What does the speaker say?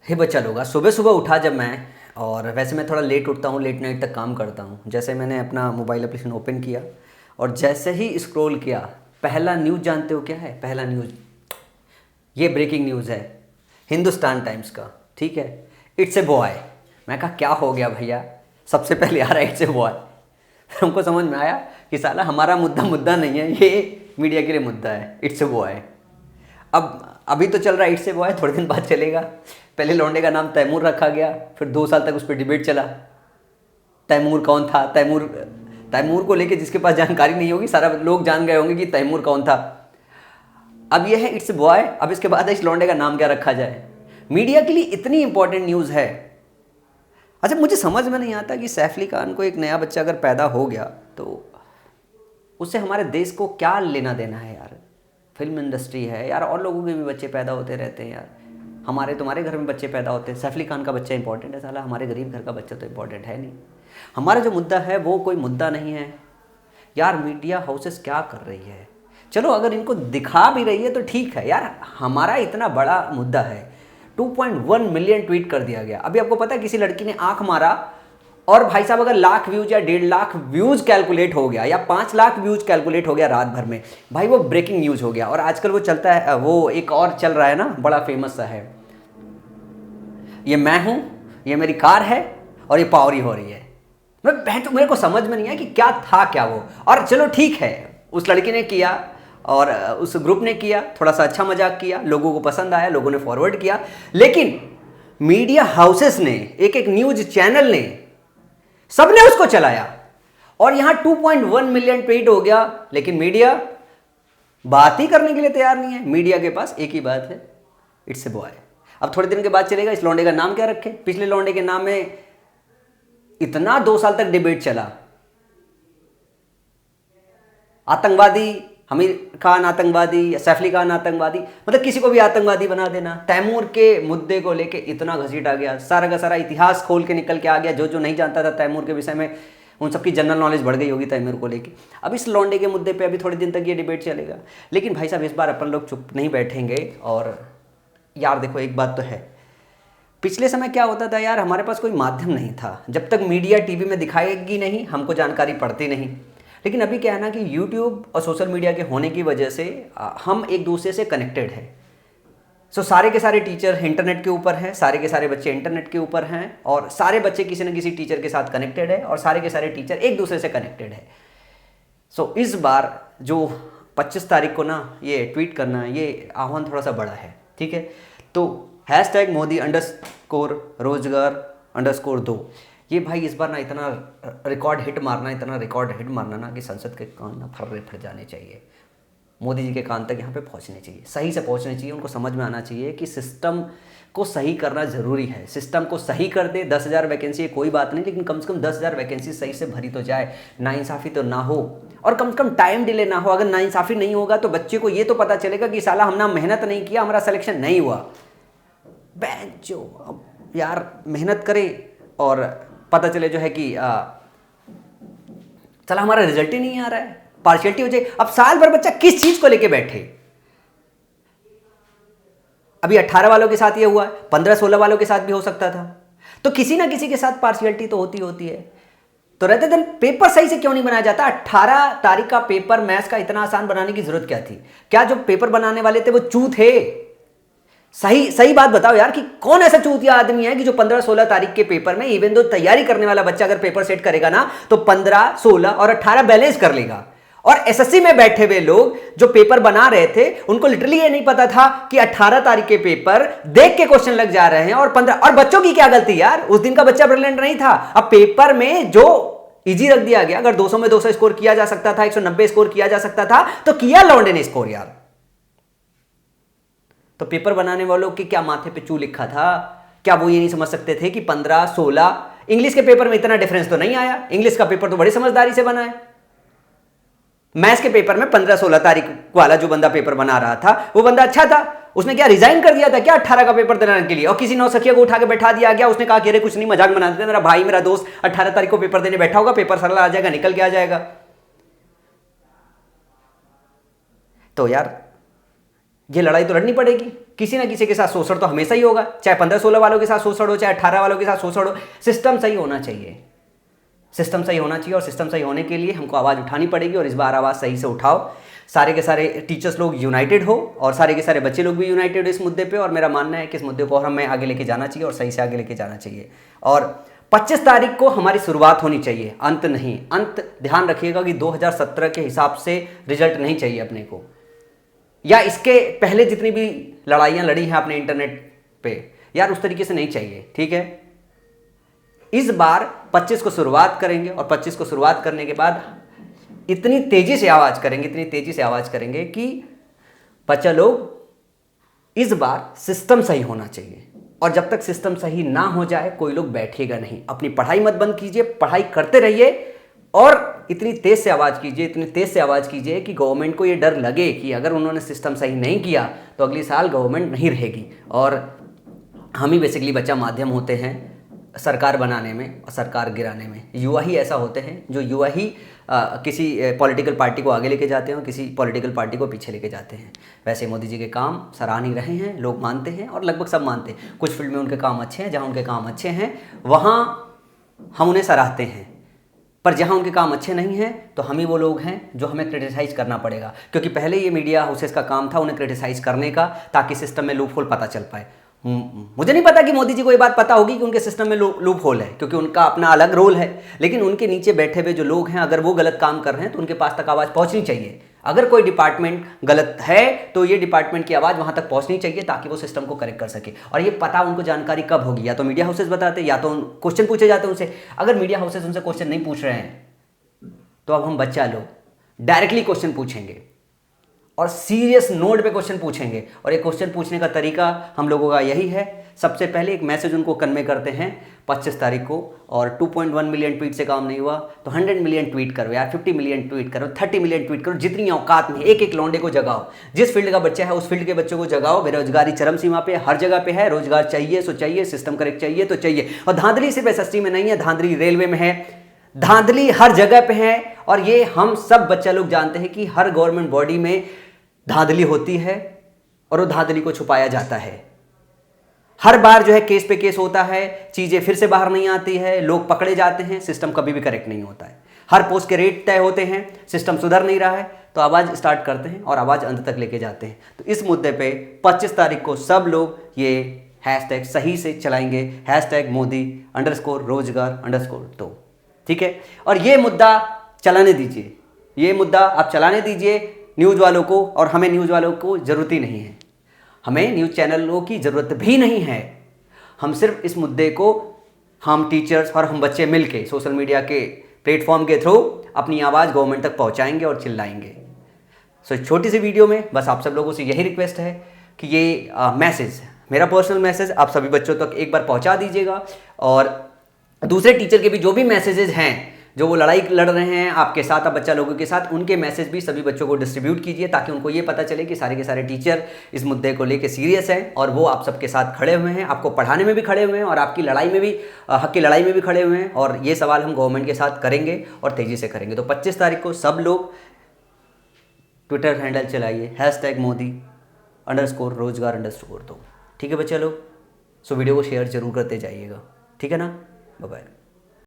हे बच्चा लोग, आज सुबह सुबह उठा जब मैं, और वैसे मैं थोड़ा लेट उठता हूँ, लेट नाइट तक काम करता हूँ। जैसे मैंने अपना मोबाइल एप्लीकेशन ओपन किया और जैसे ही स्क्रॉल किया, पहला न्यूज़ जानते हो क्या है? पहला न्यूज़, ये ब्रेकिंग न्यूज़ है हिंदुस्तान टाइम्स का, ठीक है। It's a boy. मैं कहा क्या हो गया भैया, सबसे पहले आ रहा है इट्स ए बॉय। फिर हमको समझ में आया कि साला हमारा मुद्दा मुद्दा नहीं है, ये मीडिया के लिए मुद्दा है, इट्स ए बॉय। अब अभी तो चल रहा है इट्स ए बॉय, थोड़े दिन बाद चलेगा। पहले लौंडे का नाम तैमूर रखा गया, फिर 2 साल तक उस पर डिबेट चला, तैमूर कौन था। तैमूर तैमूर को लेके जिसके पास जानकारी नहीं होगी, सारा लोग जान गए होंगे कि तैमूर कौन था। अब ये है इट्स बॉय, अब इसके बाद इस लौंडे का नाम क्या रखा जाए। मीडिया के लिए इतनी इंपॉर्टेंट न्यूज़ है। अच्छा, मुझे समझ में नहीं आता कि सैफ अली खान को एक नया बच्चा अगर पैदा हो गया तो उससे हमारे देश को क्या लेना देना है यार। फिल्म इंडस्ट्री है यार, और लोगों के भी बच्चे पैदा होते रहते हैं यार। हमारे तुम्हारे घर में बच्चे पैदा होते हैं, सैफ अली खान का बच्चा इंपॉर्टेंट है साला, हमारे गरीब घर का बच्चा तो इंपॉर्टेंट है नहीं। हमारा जो मुद्दा है वो कोई मुद्दा नहीं है यार। मीडिया हाउसेस क्या कर रही है? चलो अगर इनको दिखा भी रही है तो ठीक है यार, हमारा इतना बड़ा मुद्दा है। 2.1 मिलियन ट्वीट कर दिया गया। अभी आपको पता है किसी लड़की ने आंख मारा और भाई साहब अगर लाख व्यूज या 1.5 लाख व्यूज कैलकुलेट हो गया या 5 लाख व्यूज कैलकुलेट हो गया रात भर में, भाई वो ब्रेकिंग न्यूज हो गया। और आजकल वो चलता है, वो एक और चल रहा है ना, बड़ा फेमस सा है, ये मैं हूं, ये मेरी कार है और ये पावरी हो रही है। मैं तो मेरे को समझ में नहीं आया कि क्या था क्या वो। और चलो ठीक है, उस लड़की ने किया और उस ग्रुप ने किया, थोड़ा सा अच्छा मजाक किया, लोगों को पसंद आया, लोगों ने फॉरवर्ड किया। लेकिन मीडिया हाउसेस ने, एक एक न्यूज चैनल ने, सबने उसको चलाया और यहां 2.1 मिलियन ट्वीट हो गया। लेकिन मीडिया बात ही करने के लिए तैयार नहीं है। मीडिया के पास एक ही बात है, इट्स ए बॉय। अब थोड़े दिन के बाद चलेगा इस लौंडे का नाम क्या रखे। पिछले लौंडे के नाम में इतना 2 साल तक डिबेट चला, आतंकवादी, आमिर खान आतंकवादी, सैफ अली खान आतंकवादी, मतलब किसी को भी आतंकवादी बना देना। तैमूर के मुद्दे को लेके इतना घसीटा गया, सारा का सारा इतिहास खोल के निकल के आ गया। जो जो नहीं जानता था तैमूर के विषय में, उन सबकी जनरल नॉलेज बढ़ गई होगी तैमूर को लेके। अब इस लौंडे के मुद्दे पे अभी थोड़े दिन तक ये डिबेट चलेगा। लेकिन भाई साहब, इस बार अपन लोग चुप नहीं बैठेंगे। और यार देखो, एक बात तो है, पिछले समय क्या होता था यार, हमारे पास कोई माध्यम नहीं था। जब तक मीडिया टीवी में दिखाएगी नहीं, हमको जानकारी पड़ती नहीं। लेकिन अभी क्या है ना कि यूट्यूब और सोशल मीडिया के होने की वजह से हम एक दूसरे से कनेक्टेड हैं। सो सारे के सारे टीचर इंटरनेट के ऊपर हैं, सारे के सारे बच्चे इंटरनेट के ऊपर हैं, और सारे बच्चे किसी न किसी टीचर के साथ कनेक्टेड है, और सारे के सारे टीचर एक दूसरे से कनेक्टेड है। सो इस बार जो 25 तारीख को ना ये ट्वीट करना, ये आह्वान थोड़ा सा बड़ा है, ठीक है। तो #मोदी_रोजगार_2, ये भाई इस बार ना इतना रिकॉर्ड हिट मारना, इतना रिकॉर्ड हिट मारना ना कि संसद के कान ना फर्रे फट जाने चाहिए। मोदी जी के कान तक यहाँ पे पहुँचने चाहिए, सही से पहुँचने चाहिए। उनको समझ में आना चाहिए कि सिस्टम को सही करना ज़रूरी है। सिस्टम को सही कर दे। 10,000 वैकेंसी कोई बात नहीं, लेकिन कम से कम 10,000 वैकेंसी सही से भरी तो जाए, नाइंसाफ़ी तो ना हो, और कम से कम टाइम डिले ना हो। अगर नाइंसाफ़ी नहीं होगा तो बच्चे को ये तो पता चलेगा कि साला हमने मेहनत नहीं किया, हमारा सिलेक्शन नहीं हुआ। जो अब यार मेहनत करे और पता चले जो है कि चला हमारा रिजल्ट ही नहीं आ रहा है, पार्शियलिटी हो जाए। अब साल भर बच्चा किस चीज को लेके बैठे? अभी 18 वालों के साथ ये हुआ, 15-16 वालों के साथ भी हो सकता था। तो किसी ना किसी के साथ पार्शियलिटी तो होती है। तो रहते दिन पेपर सही से क्यों नहीं बनाया जाता? 18 तारीख का पेपर मैथ्स का इतना आसान बनाने की जरूरत क्या थी? क्या जो पेपर बनाने वाले थे वो चू थे? सही बात बताओ यार, कि कौन ऐसा चूतिया आदमी है कि जो 15-16 तारीख के पेपर में, इवन दो तैयारी करने वाला बच्चा अगर पेपर सेट करेगा ना, तो 15, 16 और 18 बैलेंस कर लेगा। और एसएससी में बैठे हुए लोग जो पेपर बना रहे थे, उनको लिटरली ये नहीं पता था कि 18 तारीख के पेपर देख के क्वेश्चन लग जा रहे हैं, और 15। और बच्चों की क्या गलती यार, उस दिन का बच्चा ब्रिलियंट नहीं था। अब पेपर में जो इजी रख दिया गया, अगर 200 में 200 स्कोर किया जा सकता था, 190 स्कोर किया जा सकता था, तो किया लौंडे ने स्कोर यार। तो पेपर बनाने वालों के क्या माथे पे चू लिखा था? क्या वो ये नहीं समझ सकते थे कि 15, 16? इंग्लिश के पेपर में इतना डिफरेंस तो नहीं आया, इंग्लिश का पेपर तो बड़ी समझदारी से बना है। मैथ्स के पेपर में 15-16 तारीख वाला जो बंदा पेपर बना रहा था, वो बंदा अच्छा था। उसने क्या रिजाइन कर दिया था क्या 18 का पेपर देने के लिए? और किसी नौसखिया को उठा के बैठा दिया गया, उसने कहा कि अरे कुछ नहीं, मजाक बना देते, मेरा भाई मेरा दोस्त 18 तारीख को पेपर देने बैठा होगा, पेपर सरल आ जाएगा, निकल के आ जाएगा। तो यार ये लड़ाई तो लड़नी पड़ेगी। किसी ना किसी के साथ शोषण तो हमेशा ही होगा, चाहे 15-16 वालों के साथ शोषण हो, चाहे 18 वालों के साथ शोषण हो। सिस्टम सही होना चाहिए, सिस्टम सही होना चाहिए, और सिस्टम सही होने के लिए हमको आवाज़ उठानी पड़ेगी, और इस बार आवाज़ सही से उठाओ। सारे के सारे टीचर्स लोग यूनाइटेड हो, और सारे के सारे बच्चे लोग भी यूनाइटेड हो इस मुद्दे पे। और मेरा मानना है कि इस मुद्दे को और हमें आगे लेके जाना चाहिए, और सही से आगे लेके जाना चाहिए। और 25 तारीख को हमारी शुरुआत होनी चाहिए, अंत नहीं। अंत ध्यान रखिएगा कि 2017 के हिसाब से रिजल्ट नहीं चाहिए अपने को, या इसके पहले जितनी भी लड़ाइयाँ लड़ी हैं आपने इंटरनेट पे, यार उस तरीके से नहीं चाहिए, ठीक है। इस बार 25 को शुरुआत करेंगे, और 25 को शुरुआत करने के बाद इतनी तेजी से आवाज करेंगे, इतनी तेजी से आवाज करेंगे कि बच्चा लोग इस बार सिस्टम सही होना चाहिए। और जब तक सिस्टम सही ना हो जाए कोई लोग बैठेगा नहीं। अपनी पढ़ाई मत बंद कीजिए, पढ़ाई करते रहिए, और इतनी तेज से आवाज कीजिए, इतनी तेज से आवाज कीजिए कि गवर्नमेंट को ये डर लगे कि अगर उन्होंने सिस्टम सही नहीं किया तो अगली साल गवर्नमेंट नहीं रहेगी। और हम ही बेसिकली बच्चा माध्यम होते हैं सरकार बनाने में और सरकार गिराने में। युवा ही ऐसा होते हैं जो युवा ही किसी पॉलिटिकल पार्टी को आगे लेके जाते हैं और किसी पॉलिटिकल पार्टी को पीछे लेके जाते हैं। वैसे मोदी जी के काम सराहनीय रहे हैं, लोग मानते हैं, और लगभग सब मानते हैं। कुछ फील्ड में उनके काम अच्छे हैं, जहाँ उनके काम अच्छे हैं वहाँ हम उन्हें सराहते हैं, पर जहाँ उनके काम अच्छे नहीं हैं तो हम ही वो लोग हैं जो हमें क्रिटिसाइज़ करना पड़ेगा। क्योंकि पहले ये मीडिया हाउसेस का काम था उन्हें क्रिटिसाइज़ करने का, ताकि सिस्टम में लूप होल पता चल पाए। मुझे नहीं पता कि मोदी जी को ये बात पता होगी कि उनके सिस्टम में लूप होल है, क्योंकि उनका अपना अलग रोल है। लेकिन उनके नीचे बैठे हुए जो लोग हैं, अगर वो गलत काम कर रहे हैं तो उनके पास तक आवाज़ पहुंचनी चाहिए। अगर कोई डिपार्टमेंट गलत है तो ये डिपार्टमेंट की आवाज़ वहां तक पहुंचनी चाहिए, ताकि वो सिस्टम को करेक्ट कर सके। और ये पता उनको जानकारी कब होगी, या तो मीडिया हाउसेस बताते, या तो क्वेश्चन पूछे जाते उनसे। अगर मीडिया हाउसेस उनसे क्वेश्चन नहीं पूछ रहे हैं तो अब हम बच्चा लोग डायरेक्टली क्वेश्चन पूछेंगे, और सीरियस नोट पे क्वेश्चन पूछेंगे। और ये क्वेश्चन पूछने का तरीका हम लोगों का यही है, सबसे पहले एक मैसेज उनको कन्वे करते हैं 25 तारीख को। और 2.1 मिलियन ट्वीट से काम नहीं हुआ तो 100 मिलियन ट्वीट करो यार, 50 मिलियन ट्वीट करो, 30 मिलियन ट्वीट करो, जितनी औकात में। एक एक लौंडे को जगाओ, जिस फील्ड का बच्चा है उस फील्ड के बच्चों को जगाओ। बेरोजगारी चरम सीमा पे हर जगह पे है, रोजगार चाहिए सो चाहिए, सिस्टम करेक्ट चाहिए तो चाहिए। और धांधली सिर्फ एसएससी में नहीं है, धांधली रेलवे में है, धांधली हर जगह पे है। और ये हम सब बच्चा लोग जानते हैं कि हर गवर्नमेंट बॉडी में धांधली होती है, और वो धांधली को छुपाया जाता है। हर बार जो है केस पे केस होता है, चीजें फिर से बाहर नहीं आती है, लोग पकड़े जाते हैं, सिस्टम कभी भी करेक्ट नहीं होता है। हर पोस्ट के रेट तय होते हैं, सिस्टम सुधर नहीं रहा है, तो आवाज स्टार्ट करते हैं और आवाज अंत तक लेके जाते हैं। तो इस मुद्दे पे 25 तारीख को सब लोग ये हैशटैग सही से चलाएंगे, #मोदी_रोजगार_2, ठीक है। और ये मुद्दा चलाने दीजिए, ये मुद्दा आप चलाने दीजिए न्यूज़ वालों को, और हमें न्यूज़ वालों को ज़रूरत ही नहीं है, हमें न्यूज़ चैनलों की ज़रूरत भी नहीं है। हम सिर्फ इस मुद्दे को हम टीचर्स और हम बच्चे मिलके सोशल मीडिया के प्लेटफॉर्म के थ्रू अपनी आवाज़ गवर्नमेंट तक पहुंचाएंगे और चिल्लाएंगे। सो छोटी सी वीडियो में बस आप सब लोगों से यही रिक्वेस्ट है कि ये मैसेज, मेरा पर्सनल मैसेज आप सभी बच्चों तक एक बार पहुँचा दीजिएगा। और दूसरे टीचर के भी जो भी मैसेजेस हैं, जो वो लड़ाई लड़ रहे हैं आपके साथ, आप बच्चा लोगों के साथ, उनके मैसेज भी सभी बच्चों को डिस्ट्रीब्यूट कीजिए, ताकि उनको ये पता चले कि सारे के सारे टीचर इस मुद्दे को लेके सीरियस हैं, और वो आप सबके साथ खड़े हुए हैं, आपको पढ़ाने में भी खड़े हुए हैं, और आपकी लड़ाई में भी, हक की लड़ाई में भी खड़े हुए हैं। और ये सवाल हम गवर्नमेंट के साथ करेंगे और तेज़ी से करेंगे। तो 25 तारीख को सब लोग ट्विटर हैंडल चलाइए, #मोदी_रोजगार_2, ठीक है बच्चा लोग। सो वीडियो को शेयर जरूर करते जाइएगा, ठीक है ना। Bye bye.